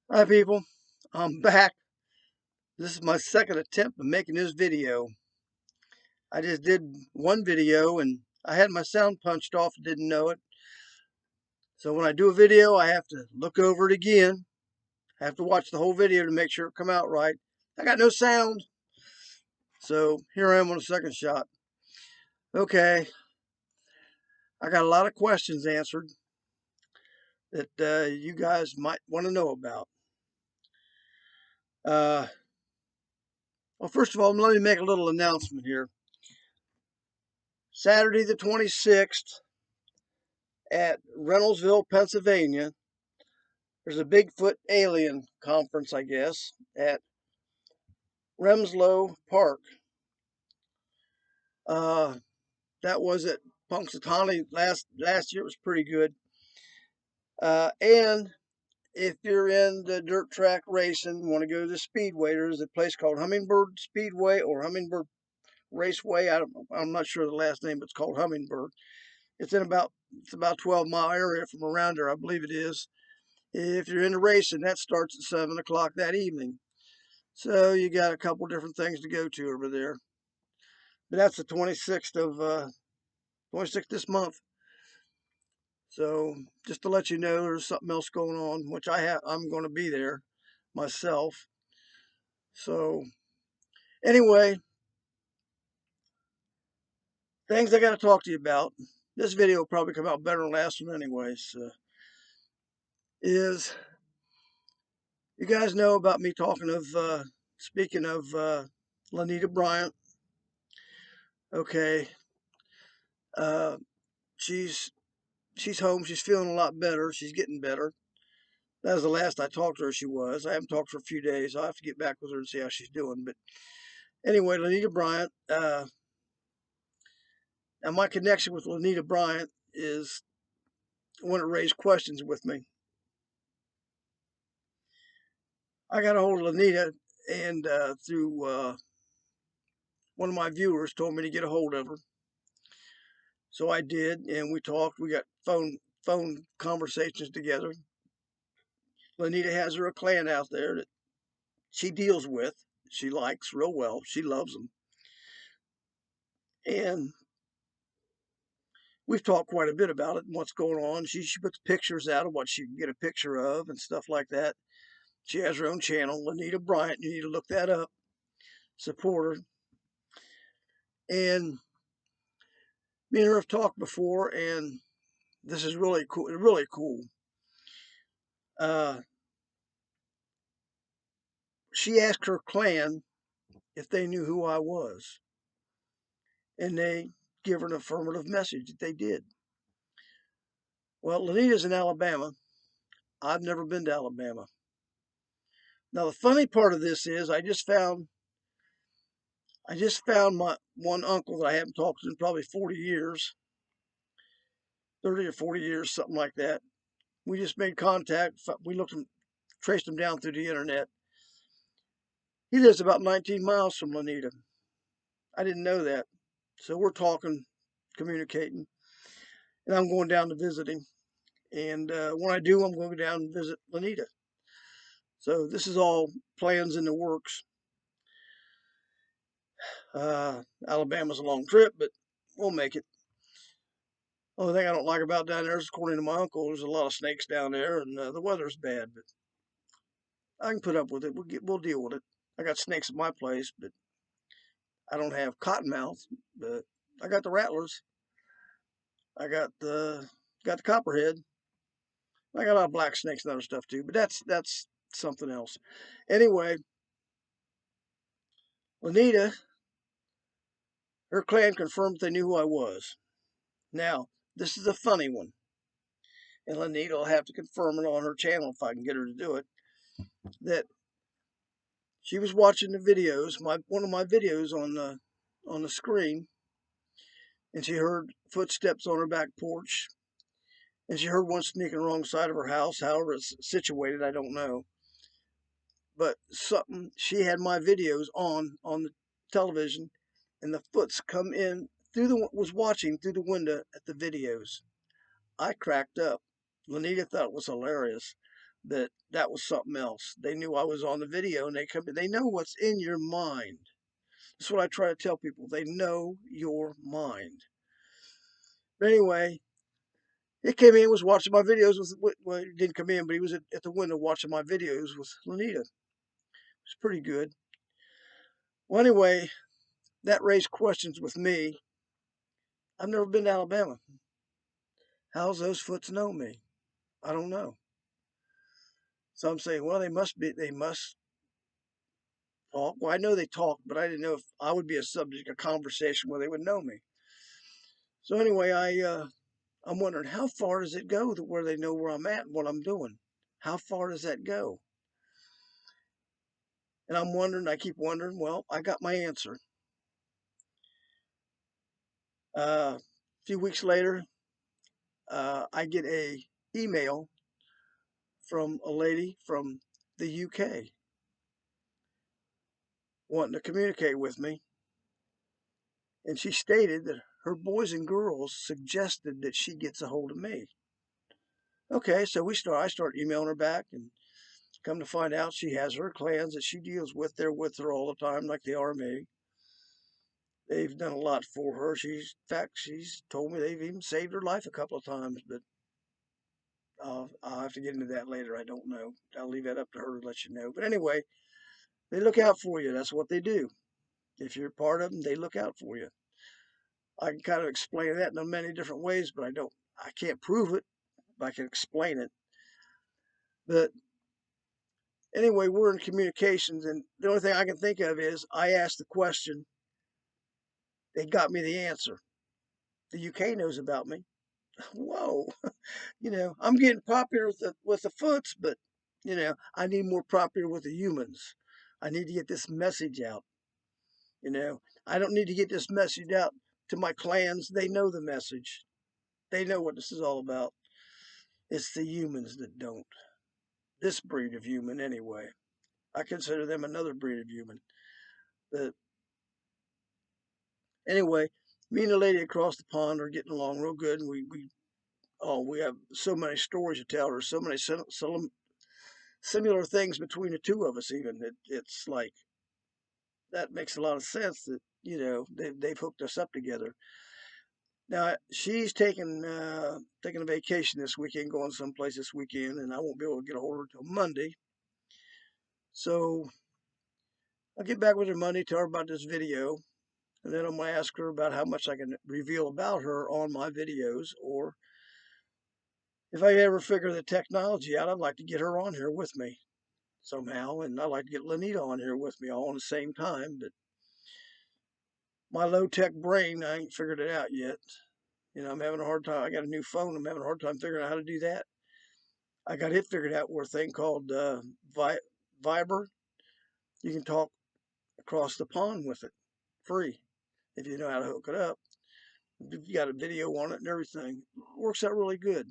Hi people, I'm back. This is my second attempt at making this video. I just did one video and I had my sound punched off and didn't know it. So when I do a video, I have to look over it again. I have to watch the whole video to make sure it come out right. I got no sound. So here I am on the second shot. Okay, I got a lot of questions answered that you guys might want to know about. Well, first of all, let me make a little announcement here. Saturday the 26th, at Reynoldsville, Pennsylvania. There's a Bigfoot alien conference, I guess, at Remslow Park. Uh, that was at Punxsutawney last year. It was pretty good. And if you're in the dirt track racing, want to go to the Speedway, there's a place called Hummingbird Speedway or Hummingbird Raceway. I'm not sure the last name, but it's called Hummingbird. It's about 12-mile area from around there, I believe it is. If you're into racing, that starts at 7 o'clock that evening. So you got a couple different things to go to over there. But that's the 26th this month. So just to let you know, there's something else going on, which I'm going to be there myself. So anyway, things I got to talk to you about. This video will probably come out better than the last one anyways. Is you guys know about me speaking of Lanita Bryant. Okay. Uh, she's home. She's feeling a lot better. She's getting better. That was the last I talked to her. She was. I haven't talked to her a few days. I'll have to get back with her and see how she's doing. But anyway, Lanita Bryant. And my connection with Lanita Bryant is when it raised questions with me. I got a hold of Lanita, and through one of my viewers told me to get a hold of her. So I did, and we talked. We got phone conversations together. Lanita has her a clan out there that she deals with. She likes real well. She loves them, and we've talked quite a bit about it and what's going on. She puts pictures out of what she can get a picture of and stuff like that. She has her own channel, Lanita Bryant. You need to look that up. Support her. And me and her have talked before, and this is really cool. Really cool. Uh, she asked her clan if they knew who I was, and they give her an affirmative message that they did. Well, Lanita's in Alabama. I've never been to Alabama. Now the funny part of this is I just found my one uncle that I haven't talked to in probably 40 years, 30 or 40 years, something like that. We just made contact. We traced him down through the internet. He lives about 19 miles from Lanita. I didn't know that. So we're talking, communicating, and I'm going down to visit him. And when I do, I'm going to go down and visit Lanita. So this is all plans in the works. Alabama's a long trip, but we'll make it. Only thing I don't like about down there is, according to my uncle, there's a lot of snakes down there, and the weather's bad. But I can put up with it. We'll deal with it. I got snakes at my place, but I don't have cottonmouths. But I got the rattlers. I got the copperhead. I got a lot of black snakes and other stuff too. But that's something else. Anyway, Lanita, her clan confirmed they knew who I was. Now, this is a funny one, and Lanita will have to confirm it on her channel if I can get her to do it. That she was watching the videos, one of my videos on the screen, and she heard footsteps on her back porch, and she heard one sneaking wrong side of her house. However it's situated, I don't know. But something, she had my videos on the television, and the foots come in was watching through the window at the videos. I cracked up. Lanita thought it was hilarious. that was something else. They knew I was on the video, and they know what's in your mind. That's what I try to tell people. They know your mind. But anyway, he came in, was watching my videos well, he didn't come in, but he was at the window watching my videos with Lanita. It's pretty good. Well, anyway, that raised questions with me. I've never been to Alabama. How's those foots know me? I don't know. So I'm saying, well, they must talk. Well, I know they talk, but I didn't know if I would be a subject of conversation where they would know me. So anyway, I'm wondering how far does it go to where they know where I'm at and what I'm doing? How far does that go? And I'm wondering, I keep wondering, well, I got my answer. A few weeks later, I get a email from a lady from the UK wanting to communicate with me. And she stated that her boys and girls suggested that she gets a hold of me. Okay, so I start emailing her back, and come to find out she has her clans that she deals with. They're with her all the time, like they are me. They've done a lot for her. In fact, she's told me they've even saved her life a couple of times, but I'll have to get into that later. I don't know. I'll leave that up to her to let you know. But anyway, they look out for you. That's what they do. If you're part of them, they look out for you. I can kind of explain that in many different ways, but I can't prove it, but I can explain it. But anyway, we're in communications, and the only thing I can think of is I asked the question, they got me the answer. The UK knows about me. Whoa, I'm getting popular with the foots, but I need more popular with the humans. I need to get this message out. I don't need to get this message out to my clans. They know the message. They know what this is all about. It's the humans that don't. This breed of human, anyway. I consider them another breed of human. But anyway, me and the lady across the pond are getting along real good, and we have so many stories to tell. There's so many similar things between the two of us. Even it's like that makes a lot of sense that they've hooked us up together. Now she's taking a vacation this weekend, going someplace this weekend, and I won't be able to get a hold of her till Monday. So I'll get back with her Monday, tell her about this video, and then I'm going to ask her about how much I can reveal about her on my videos, or if I ever figure the technology out, I'd like to get her on here with me somehow, and I'd like to get Lanita on here with me all at the same time. But my low-tech brain, I ain't figured it out yet. I'm having a hard time. I got a new phone. I'm having a hard time figuring out how to do that. I got it figured out with a thing called Viber. You can talk across the pond with it, free, if you know how to hook it up. You got a video on it and everything. It works out really good.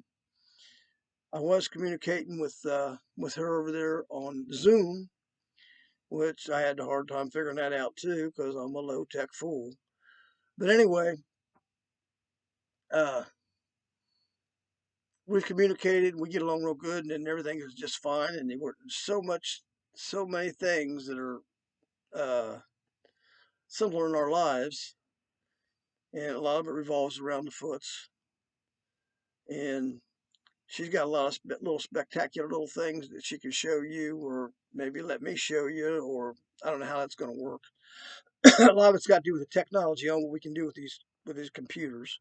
I was communicating with her over there on Zoom, which I had a hard time figuring that out too, because I'm a low tech fool. But anyway, uh, we've communicated, we get along real good, and everything is just fine. And there were so many things that are similar in our lives, and a lot of it revolves around the foots. And she's got a lot of little spectacular little things that she can show you, or maybe let me show you, or I don't know how that's going to work. A lot of it's got to do with the technology on what we can do with these computers.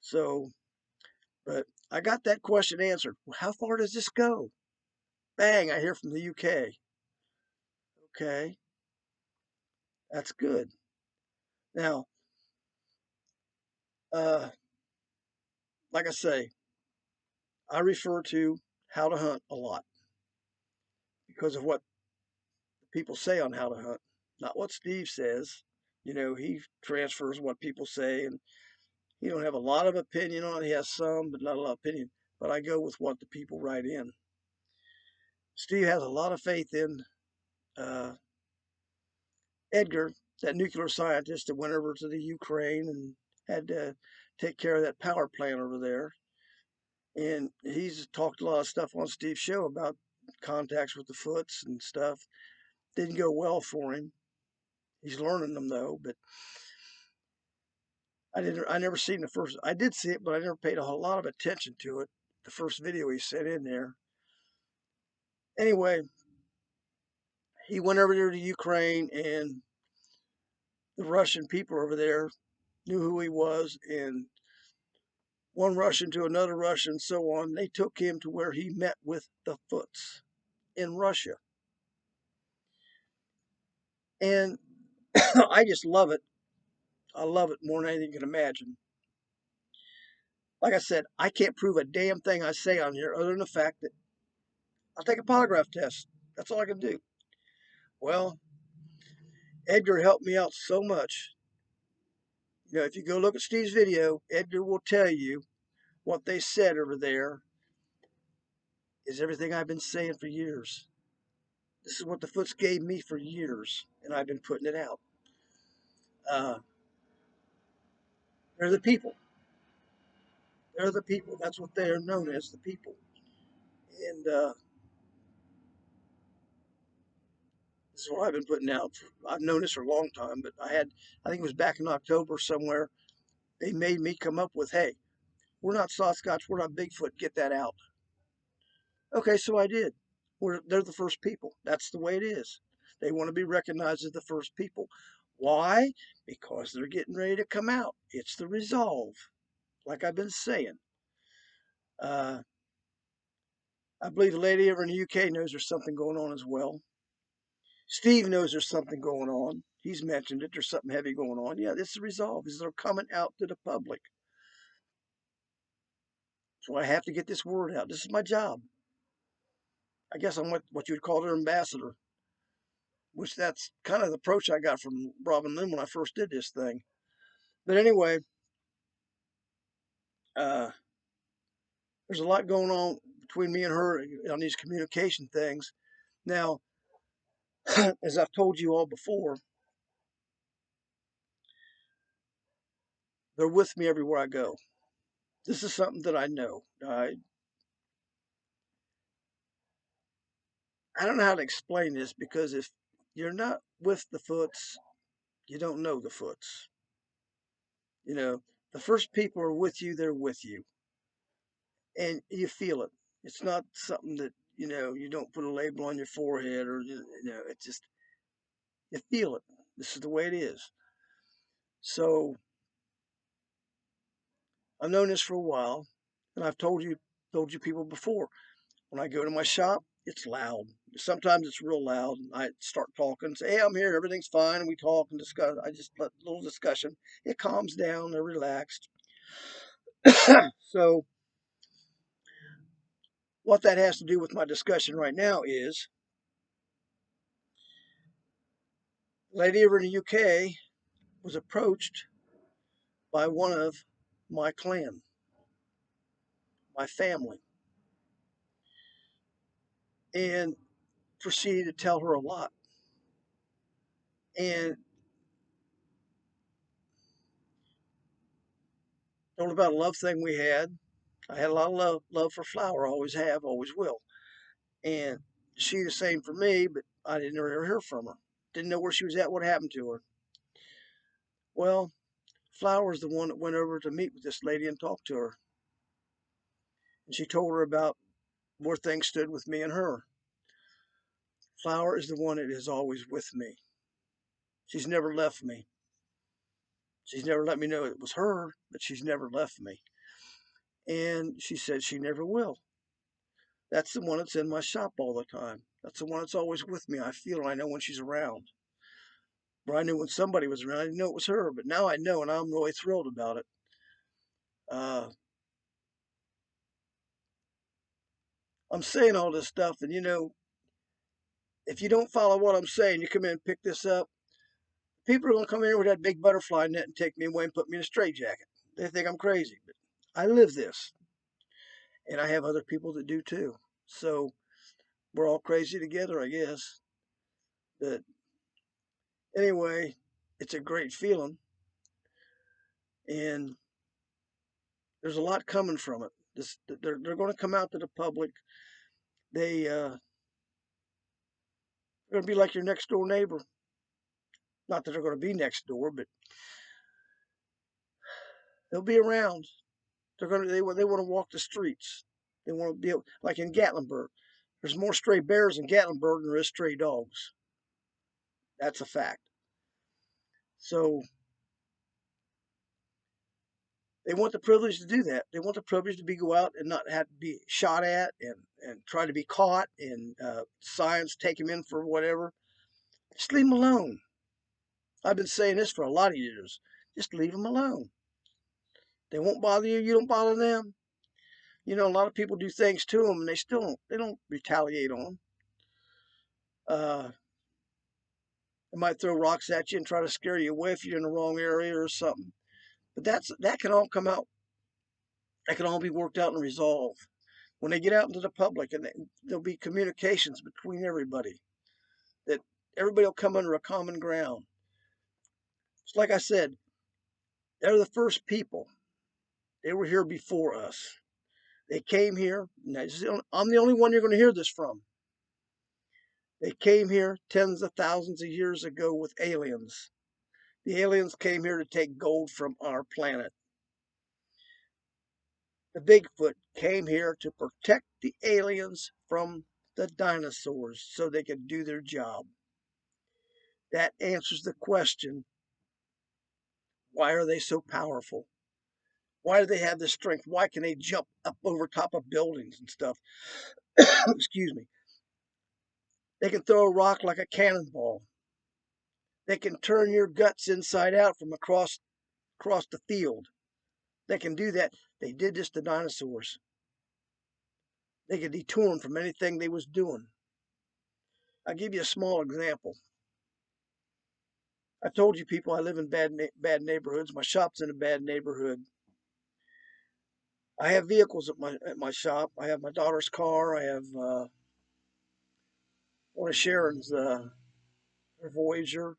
So, but I got that question answered. Well, how far does this go? Bang! I hear from the UK. Okay, that's good. Now, uh, like I say, I refer to how to hunt a lot because of what people say on how to hunt, not what Steve says. He transfers what people say, and he don't have a lot of opinion on it. He has some, but not a lot of opinion. But I go with what the people write in. Steve has a lot of faith in uh, Edgar, that nuclear scientist that went over to the Ukraine and had to take care of that power plant over there. And he's talked a lot of stuff on Steve's show about contacts with the Foots and stuff. Didn't go well for him. He's learning them though, but I never seen the first. I did see it, but I never paid a whole lot of attention to it. The first video he sent in there. Anyway, he went over there to Ukraine, and the Russian people over there knew who he was, and one Russian to another Russian, so on. They took him to where he met with the Foots in Russia. And I just love it. I love it more than anything you can imagine. Like I said, I can't prove a damn thing I say on here other than the fact that I'll take a polygraph test. That's all I can do. Well, Edgar helped me out so much. You know, if you go look at Steve's video, Edgar will tell you what they said over there is everything I've been saying for years. This is what the Foots gave me for years, and I've been putting it out. Uh, they're the people. They're the people. That's what they are known as, the people. And this is what I've been putting out. I've known this for a long time, but I think it was back in October somewhere, they made me come up with, hey, we're not Sasquatch, we're not Bigfoot, get that out. Okay, so I did. They're the first people. That's the way it is. They want to be recognized as the first people. Why? Because they're getting ready to come out. It's the resolve, like I've been saying. Uh, I believe the lady over in the UK knows there's something going on as well. Steve knows there's something going on. He's mentioned it. There's something heavy going on. Yeah, this is the resolve. Is they're coming out to the public. So I have to get this word out. This is my job. I guess I'm what you would call their ambassador, which that's kind of the approach I got from Robin Lynn when I first did this thing. But anyway, uh, there's a lot going on between me and her on these communication things. Now, as I've told you all before, they're with me everywhere I go. This is something that I know. I don't know how to explain this because if you're not with the Foots, you don't know the Foots. You know, the first people are with you, they're with you. And you feel it. It's not something that, you don't put a label on your forehead or, it's just, you feel it. This is the way it is. So I've known this for a while, and I've told you people before. When I go to my shop, it's loud. Sometimes it's real loud. I start talking, say, "Hey, I'm here. Everything's fine." And we talk and discuss. I just let a little discussion. It calms down. They're relaxed. So what that has to do with my discussion right now is, a lady over in the UK was approached by one of my clan, my family, and proceeded to tell her a lot. And told about a love thing we had. I had a lot of love for Flower. Always have, always will. And she the same for me, but I didn't ever hear from her. Didn't know where she was at, what happened to her. Well, Flower's the one that went over to meet with this lady and talked to her. And she told her about where things stood with me and her. Flower is the one that is always with me. She's never left me. She's never let me know it was her, but she's never left me. And she said she never will. That's the one that's in my shop all the time. That's the one that's always with me. I feel I know when she's around. Or I knew when somebody was around. I didn't know it was her, but now I know, and I'm really thrilled about it. Uh, I'm saying all this stuff, and if you don't follow what I'm saying, you come in and pick this up. People are going to come in here with that big butterfly net and take me away and put me in a straitjacket. They think I'm crazy, but I live this, and I have other people that do too. So we're all crazy together, I guess. But anyway, it's a great feeling, and there's a lot coming from it. They're going to come out to the public. They're going to be like your next door neighbor. Not that they're going to be next door, but they'll be around. They want to walk the streets. They want to be like in Gatlinburg. There's more stray bears in Gatlinburg than there is stray dogs. That's a fact. So they want the privilege to do that. They want the privilege to go out and not have to be shot at and try to be caught and science take them in for whatever. Just leave them alone. I've been saying this for a lot of years. Just leave them alone. They won't bother you. You don't bother them. You know, a lot of people do things to them and they don't retaliate on them. They might throw rocks at you and try to scare you away if you're in the wrong area or something. But that can all come out. That can all be worked out and resolved when they get out into the public, and there'll be communications between everybody. That everybody will come under a common ground. It's like I said, they're the first people. They were here before us. They came here. I'm the only one you're going to hear this from. They came here tens of thousands of years ago with aliens. The aliens came here to take gold from our planet. The Bigfoot came here to protect the aliens from the dinosaurs so they could do their job. That answers the question, why are they so powerful? Why do they have this strength? Why can they jump up over top of buildings and stuff? Excuse me. They can throw a rock like a cannonball. They can turn your guts inside out from across the field. They can do that. They did this to dinosaurs. They could detour them from anything they was doing. I'll give you a small example. I told you people I live in bad neighborhoods. My shop's in a bad neighborhood. I have vehicles at my shop. I have my daughter's car. I have one of Sharon's her Voyager,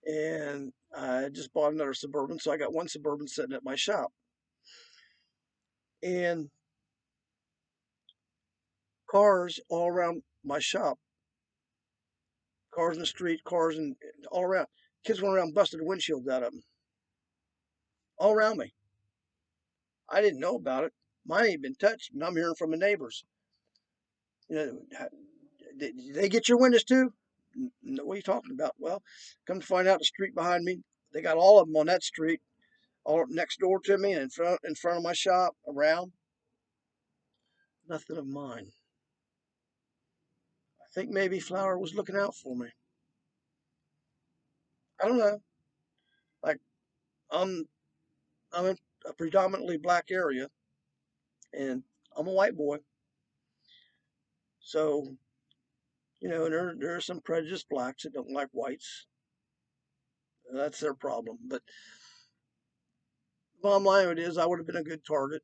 and I just bought another Suburban, so I got one Suburban sitting at my shop. And cars all around my shop, cars in the street, cars and all around. Kids went around busted the windshields out of them, all around me. I didn't know about it. Mine ain't been touched, and I'm hearing from the neighbors. You know, did they get your windows too? What are you talking about? Well, come to find out, the street behind me, they got all of them on that street, all next door to me and in front of my shop, around. Nothing of mine. I think maybe Flower was looking out for me. I don't know. Like I'm I'm in a predominantly black area, and I'm a white boy. So, you know, there are some prejudiced blacks that don't like whites. That's their problem. But bottom line of it is, I would have been a good target.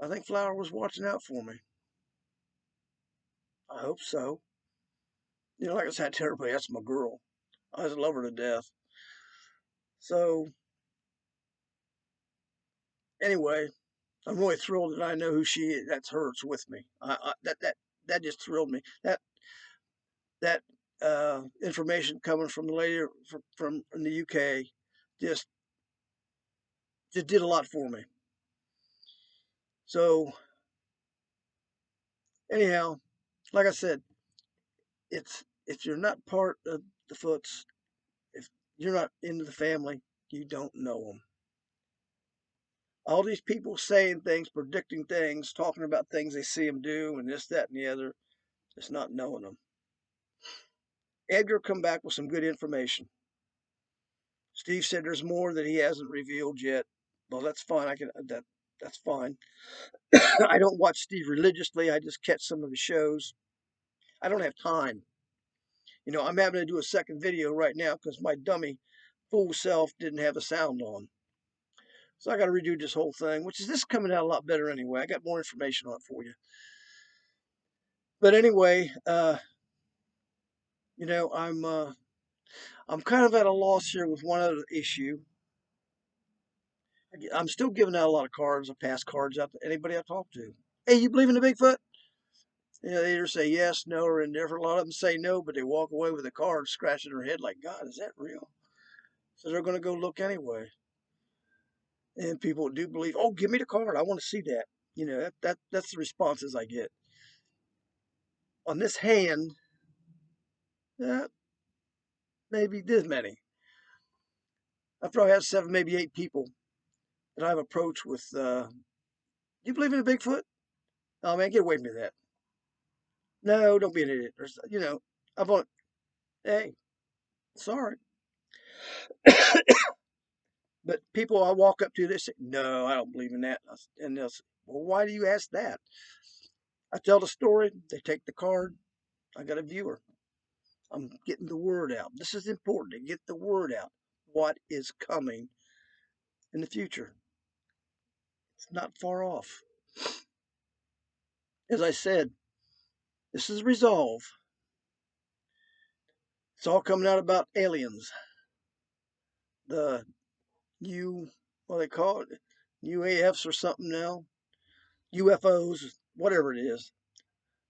I think Flower was watching out for me. I hope so. You know, like I said to everybody, that's my girl. I just love her to death. So, anyway, I'm really thrilled that I know who she is. That's her. It's with me. That just thrilled me. That information coming from the lady from the UK just did a lot for me. So anyhow, like I said, it's if you're not part of the Foots, if you're not into the family, you don't know them. All these people saying things, predicting things, talking about things they see them do, and this, that, and the other, just not knowing them. Edgar come back with some good information. Steve said there's more that he hasn't revealed yet. Well, that's fine. That's fine. I don't watch Steve religiously. I just catch some of his shows. I don't have time. You know, I'm having to do a second video right now because my dummy fool self didn't have the sound on. So I got to redo this whole thing, which is this coming out a lot better anyway. I got more information on it for you. But anyway, you know, I'm kind of at a loss here with one other issue. I'm still giving out a lot of cards. I pass cards out to anybody I talk to. Hey, you believe in the Bigfoot? You know, they either say yes, no, or indifferent. A lot of them say no, but they walk away with a card scratching their head like, God, is that real? So they're going to go look anyway. And people do believe, oh, give me the card. I want to see that. You know, that's the responses I get. On this hand, maybe this many. I've probably had 7, maybe 8 people that I've approached with, you believe in a Bigfoot? Oh, man, get away from me with that. No, don't be an idiot. Or, you know, I've on, hey, sorry. But people I walk up to, they say, no, I don't believe in that. And they'll say, well, why do you ask that? I tell the story, they take the card, I got a viewer. I'm getting the word out. This is important to get the word out. What is coming in the future? It's not far off. As I said, this is Resolve. It's all coming out about aliens. The what they call it, UAFs or something now, UFOs, whatever it is,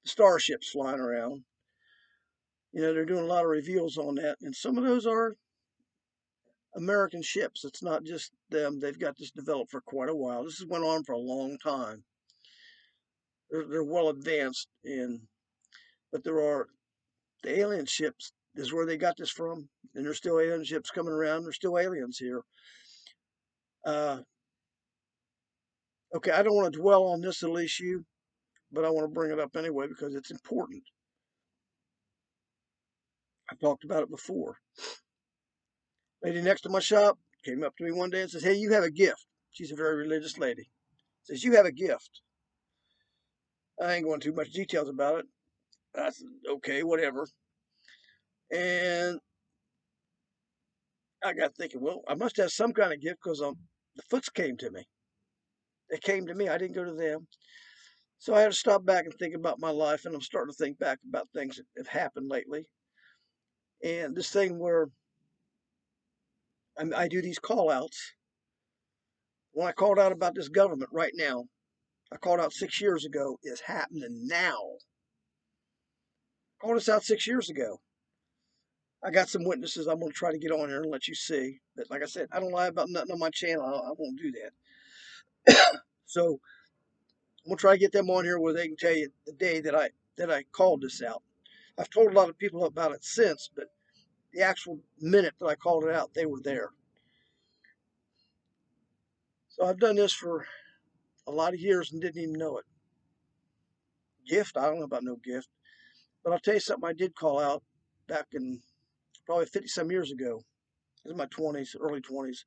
starships flying around. You know, they're doing a lot of reveals on that, and some of those are American ships. It's not just them. They've got this developed for quite a while. This has went on for a long time. They're well advanced in, but there are the alien ships is where they got this from, and there's still alien ships coming around. There's still aliens here. Uh, okay, I don't want to dwell on this little issue, but I want to bring it up anyway because it's important. I've talked about it before. Lady next to my shop came up to me one day and says, "Hey, you have a gift." She's a very religious lady. Says, "You have a gift." I ain't going too much details about it. I said, "Okay, whatever." And I got thinking, well, I must have some kind of gift because the foots came to me. They came to me. I didn't go to them. So I had to stop back and think about my life, and I'm starting to think back about things that have happened lately. And this thing where I do these call outs. When I called out about this government right now, I called out 6 years ago, is happening now. I called this out 6 years ago. I got some witnesses I'm going to try to get on here and let you see. But like I said, I don't lie about nothing on my channel. I won't do that. So I'm going to try to get them on here where they can tell you the day that I called this out. I've told a lot of people about it since, but the actual minute that I called it out, they were there. So I've done this for a lot of years and didn't even know it. Gift? I don't know about no gift. But I'll tell you something I did call out back in probably 50 some years ago. It was my 20s, early 20s.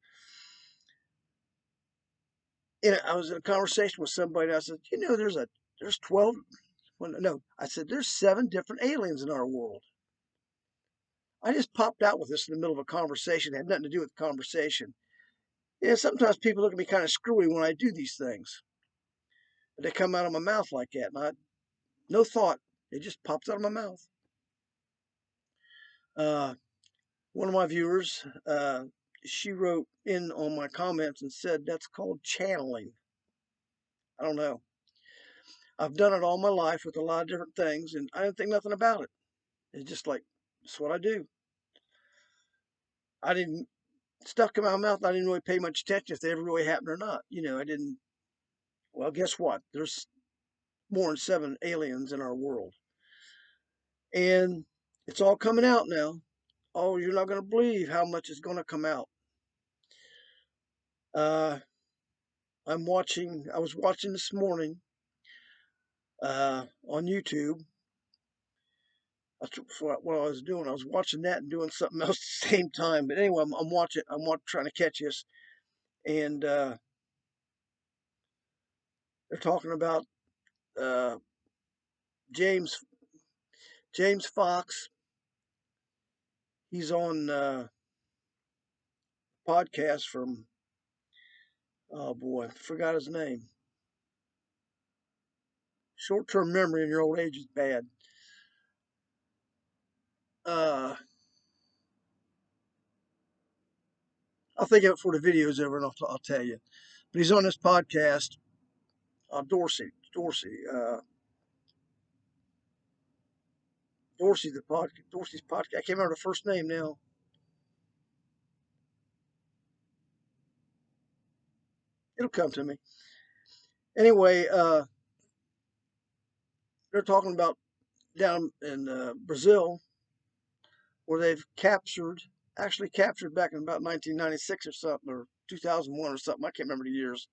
And I was in a conversation with somebody and I said, you know, there's 12, well, no, I said, there's 7 different aliens in our world. I just popped out with this in the middle of a conversation. It had nothing to do with the conversation. Yeah, sometimes people look at me kind of screwy when I do these things. But they come out of my mouth like that. And no thought. It just pops out of my mouth. Uh, one of my viewers, she wrote in on my comments and said that's called channeling. I don't know. I've done it all my life with a lot of different things, and I didn't think nothing about it. It's just like, it's what I do. I didn't, stuff come out of my mouth, I didn't really pay much attention if they ever really happened or not. You know, I didn't, well, guess what? There's more than 7 aliens in our world. And it's all coming out now. Oh, you're not going to believe how much is going to come out. Uh, I was watching this morning on YouTube. That's what I was doing. I was watching that and doing something else at the same time. But anyway, I'm watching. Trying to catch this, and they're talking about uh, James James Fox. He's on podcast from, oh boy, I forgot his name. Short-term memory in your old age is bad. Uh, I'll think of it for the video's over, and I'll tell you. But he's on this podcast, Dorsey's podcast. I can't remember the first name now. It'll come to me. Anyway, they're talking about down in Brazil where they've actually captured back in about 1996 or something, or 2001 or something. I can't remember the years.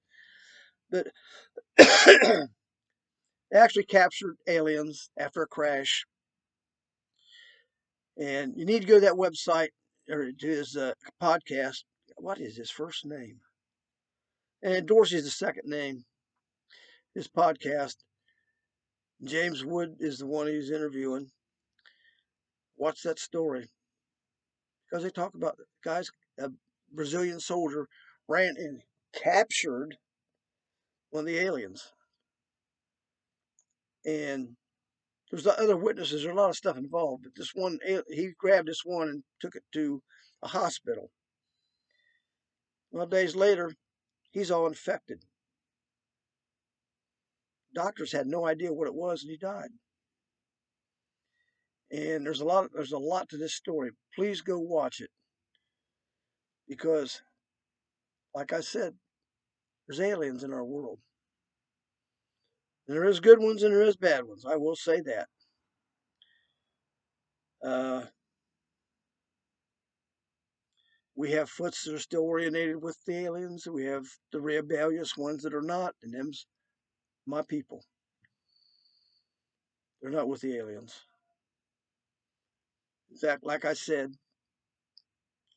But they actually captured aliens after a crash. And you need to go to that website or to his podcast. What is his first name? And Dorsey's the second name. His podcast. James Wood is the one he's interviewing. Watch that story because they talk about guys. A Brazilian soldier ran and captured one of the aliens, and there's other witnesses. There's a lot of stuff involved, but this one, he grabbed this one and took it to a hospital. Well, days later, he's all infected. Doctors had no idea what it was, and he died. And there's a lot to this story. Please go watch it because, like I said, there's aliens in our world. And there is good ones and there is bad ones. I will say that. Uh, we have foots that are still orientated with the aliens. We have the rebellious ones that are not, and them's my people. They're not with the aliens. In fact, like I said,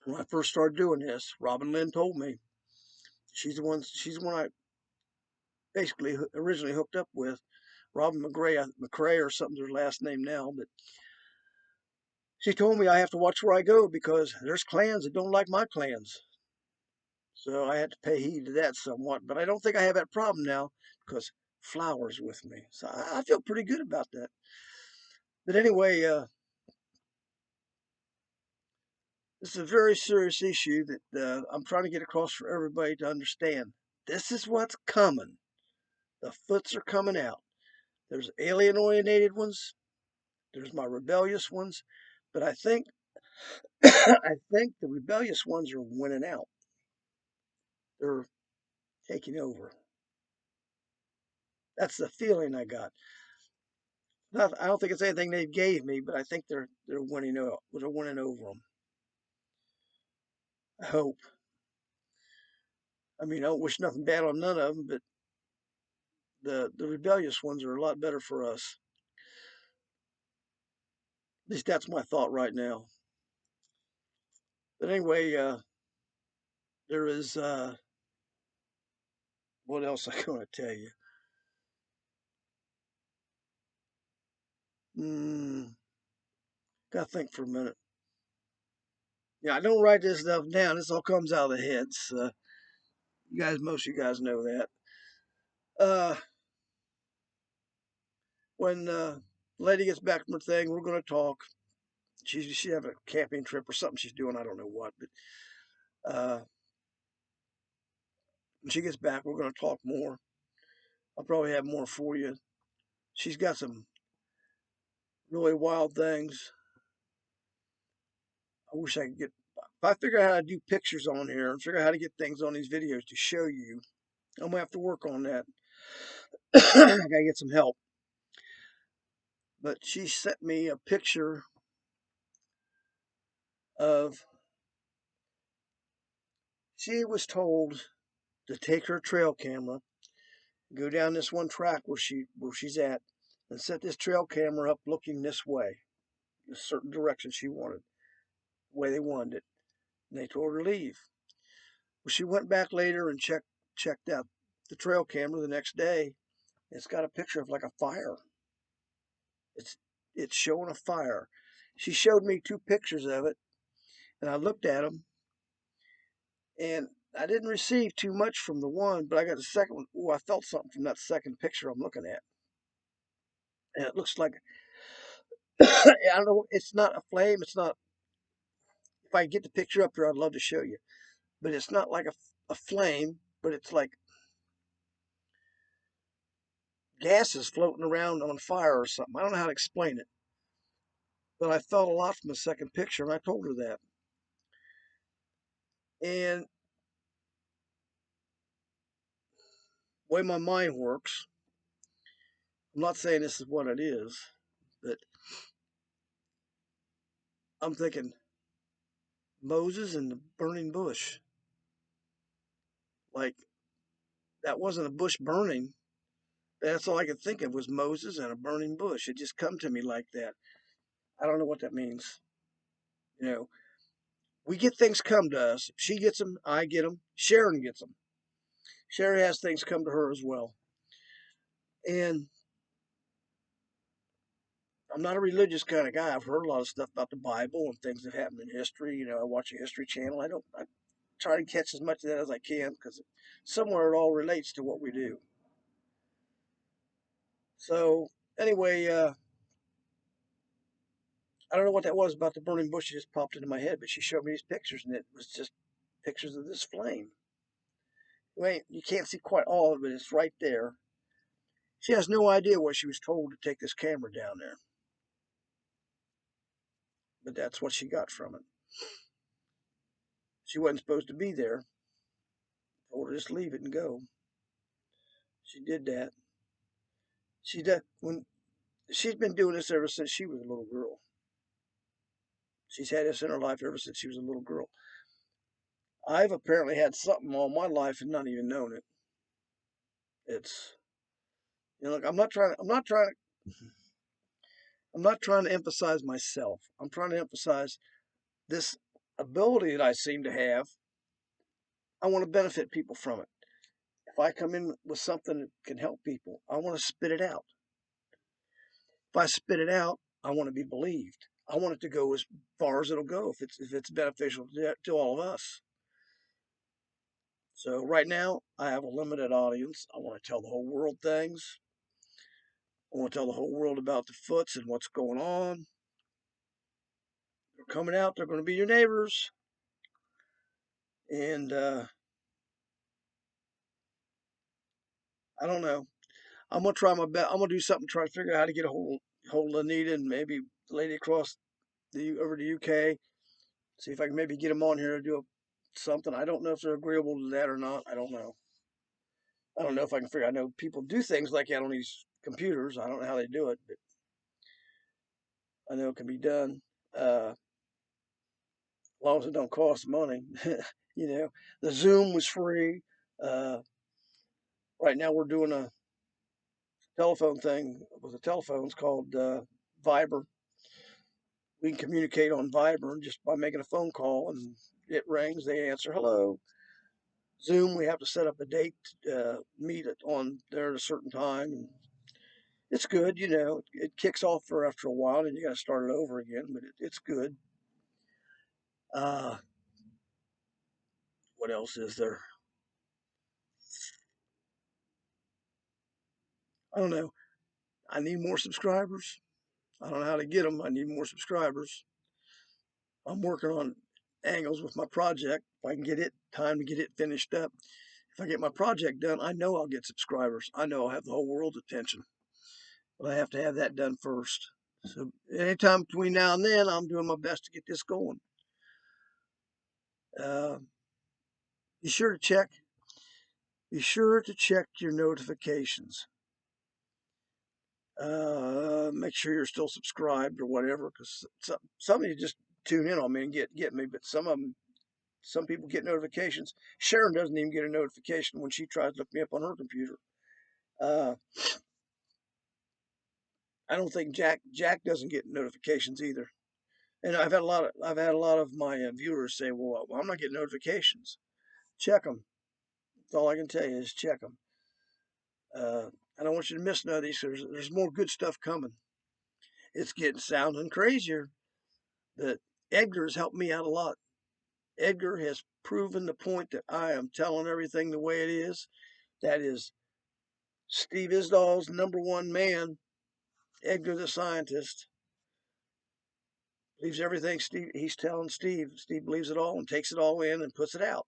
when I first started doing this, Robin Lynn told me she's the one I basically originally hooked up with. Robin McCrae or something's her last name now, but she told me I have to watch where I go because there's clans that don't like my clans. So I had to pay heed to that somewhat, but I don't think I have that problem now because Flower's with me. So I feel pretty good about that. But anyway, this is a very serious issue that I'm trying to get across for everybody to understand. This is what's coming. The foots are coming out. There's alien orientated ones. There's my rebellious ones. But I think I think the rebellious ones are winning out. They're taking over. That's the feeling I got. I don't think it's anything they gave me, but I think they're winning out. They're winning over them. I hope. I mean, I don't wish nothing bad on none of them, but the rebellious ones are a lot better for us. At least that's my thought right now. But anyway, there is what else I going to tell you? Gotta think for a minute. Yeah, I don't write this stuff down. This all comes out of the heads. Most of you guys know that. Uh, when lady gets back from her thing, we're going to talk. She have a camping trip or something she's doing. I don't know what, but when she gets back, we're going to talk more. I'll probably have more for you. She's got some really wild things. I wish I could get. If I figure out how to do pictures on here and figure out how to get things on these videos to show you, I'm gonna have to work on that. I gotta get some help. But she sent me a picture of. She was told to take her trail camera, go down this one track where she's at, and set this trail camera up looking this way, a certain direction she wanted, the way they wanted it. And they told her to leave. Well, she went back later and checked out the trail camera the next day. It's got a picture of like a fire. It's it's showing a fire. She showed me two pictures of it, and I looked at them, and I didn't receive too much from the one, but I got the second one. Oh, I felt something from that second picture I'm looking at, and it looks like I don't know. It's not a flame. It's not. If I get the picture up here, I'd love to show you. but it's not like a flame, but it's like gases floating around on fire or something. I don't know how to explain it, but I felt a lot from the second picture, and I told her that. And the way my mind works, I'm not saying this is what it is, but I'm thinking Moses and the burning bush. Like, that wasn't a bush burning. That's all I could think of was Moses and a burning bush. It just come to me like that. I don't know what that means. You know, we get things come to us. She gets them, I get them, Sharon gets them. Sherry has things come to her as well. And I'm not a religious kind of guy. I've heard a lot of stuff about the Bible and things that happened in history. You know, I watch a history channel. I try to catch as much of that as I can because somewhere it all relates to what we do. So anyway, I don't know what that was about the burning bush. It just popped into my head, but she showed me these pictures, and it was just pictures of this flame. Wait, you can't see quite all of it. It's right there. She has no idea what she was told to take this camera down there, but that's what she got from it. She wasn't supposed to be there. Told her just leave it and go. She did that. She did when she's been doing this ever since she was a little girl. She's had this in her life ever since she was a little girl. I've apparently had something all my life and not even known it. It's look, I'm not trying to emphasize myself. I'm trying to emphasize this ability that I seem to have. I want to benefit people from it. If I come in with something that can help people, I want to spit it out. If I spit it out, I want to be believed. I want it to go as far as it'll go if it's beneficial to all of us. So right now, I have a limited audience. I want to tell the whole world things. I want to tell the whole world about the Foots and what's going on. They're coming out. They're going to be your neighbors. And I don't know. I'm gonna try my best. I'm gonna do something to try to figure out how to get a hold of Anita and maybe the lady across the over to UK. See if I can maybe get them on here to do something. I don't know if they're agreeable to that or not. I don't know. I don't know if I can figure. I know people do things like that on these computers. I don't know how they do it, but I know it can be done. As long as it don't cost money. you know, the Zoom was free. Uh, right now we're doing a telephone thing with the telephones called Viber. We can communicate on Viber just by making a phone call, and it rings. They answer, "Hello." Zoom, we have to set up a date, meet it on there at a certain time. And it's good, you know. It kicks off for after a while, and you got to start it over again. But it's good. Uh, what else is there? I don't know. I need more subscribers. I don't know how to get them. I need more subscribers. I'm working on angles with my project. If I can get it, time to get it finished up. If I get my project done, I know I'll get subscribers. I know I'll have the whole world's attention. But I have to have that done first. So anytime between now and then, I'm doing my best to get this going. Uh, be sure to check. Be sure to check your notifications. Make sure you're still subscribed or whatever, because some of you just tune in on me and get me, but some people get notifications. Sharon doesn't even get a notification when she tries to look me up on her computer. Uh, I don't think Jack doesn't get notifications either. And I've had a lot of my viewers say, "Well, I'm not getting notifications." Check them. That's all I can tell you is check them. I don't want you to miss none of these. There's more good stuff coming. It's getting sounding crazier, but Edgar has helped me out a lot. Edgar has proven the point that I am telling everything the way it is. That is Steve Isdall's #1 man, Edgar the scientist. Believes everything he's telling Steve. Steve believes it all and takes it all in and puts it out.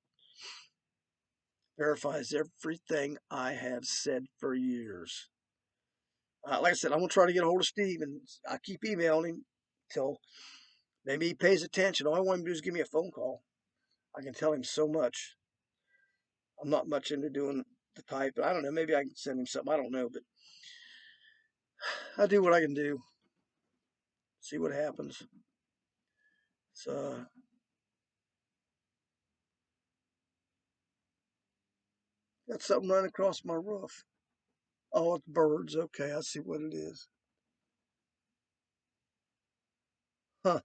verifies everything I have said for years. Like I said, I'm going to try to get a hold of Steve, and I keep emailing him till maybe he pays attention. All I want him to do is give me a phone call. I can tell him so much. I'm not much into doing the type, but I don't know. Maybe I can send him something. I don't know, but I do what I can do. See what happens. So, got something running across my roof. Oh, it's birds. Okay, I see what it is. Huh.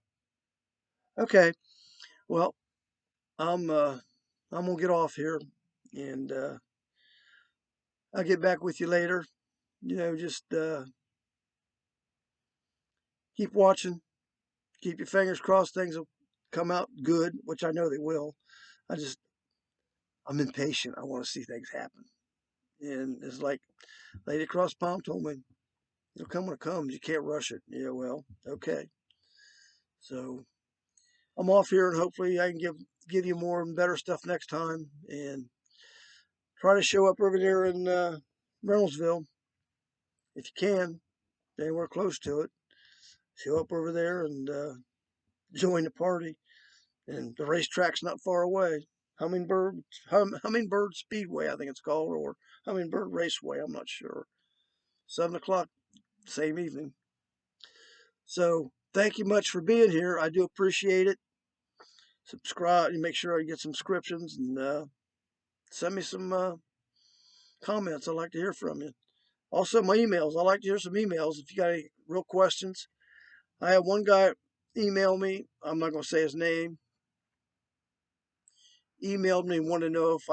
Okay. Well, I'm uh I'm gonna get off here, and I'll get back with you later. Just keep watching, keep your fingers crossed things will come out good, which I know they will. I just I'm impatient. I want to see things happen. And it's like Lady Cross Palm told me, it'll come when it comes. You can't rush it. Yeah, well, okay. So I'm off here, and hopefully I can give you more and better stuff next time, and try to show up over there in Reynoldsville if you can, anywhere close to it. Show up over there and join the party. And the racetrack's not far away. Hummingbird Speedway, I think it's called, or Hummingbird Raceway. I'm not sure. 7 o'clock, same evening. So thank you much for being here. I do appreciate it. Subscribe and make sure I get some subscriptions, and send me some comments. I'd like to hear from you. Also, my emails. I'd like to hear some emails if you got any real questions. I had one guy email me. I'm not going to say his name. Emailed me and wanted to know if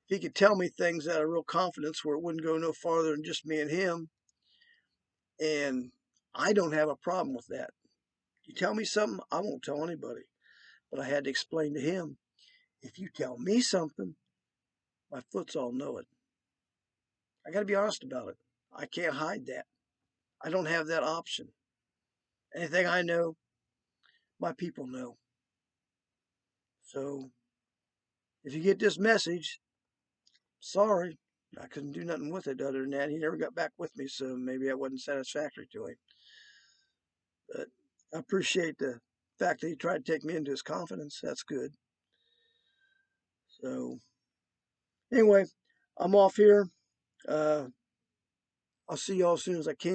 he could tell me things out of real confidence where it wouldn't go no farther than just me and him. And I don't have a problem with that. You tell me something, I won't tell anybody. But I had to explain to him, if you tell me something, my foot's all know it. I got to be honest about it. I can't hide that. I don't have that option. Anything I know, my people know. So if you get this message, sorry, I couldn't do nothing with it other than that. He never got back with me, so maybe I wasn't satisfactory to him. But I appreciate the fact that he tried to take me into his confidence. That's good. So anyway, I'm off here. I'll see y'all as soon as I can.